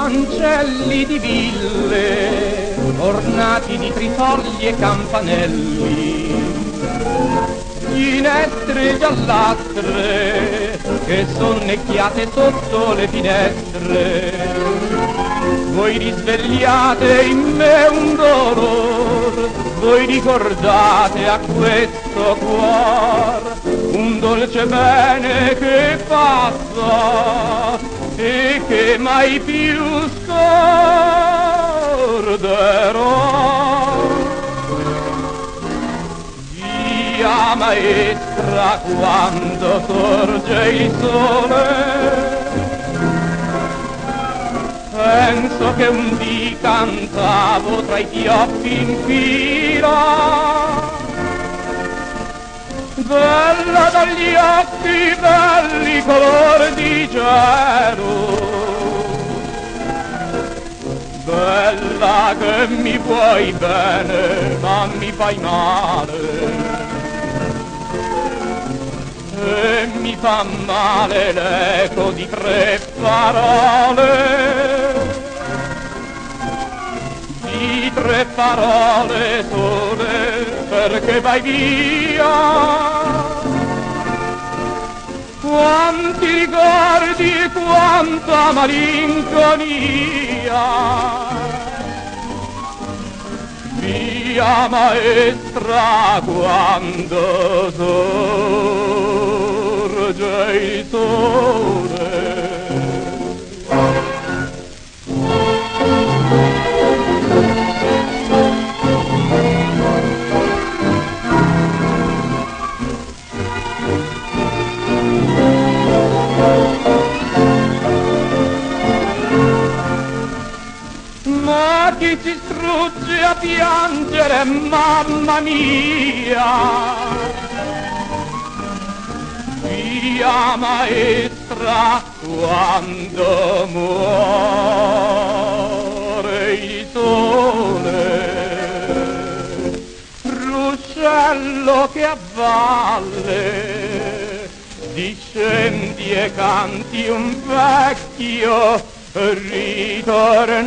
cancelli di ville ornati di trifogli e campanelli, finestre giallastre che sonnecchiate sotto le finestre. Voi risvegliate in me un dolor, voi ricordate a questo cuor un dolce bene che passa e che mai più scorderò. Via maestra quando sorge il sole, penso che un dì cantavo tra i pioppi in fila, bella dagli occhi belli color di gelo, bella che mi vuoi bene ma mi fai male, e mi fa male l'eco di tre parole, di tre parole sole, perché vai via. Quanti ricordi, quanta malinconia, via maestra quando sorge il sole. Ma chi si strugge a piangere, mamma mia, via maestra quando muore il sole, ruscello che a valle discendi e canti un vecchio ritornare.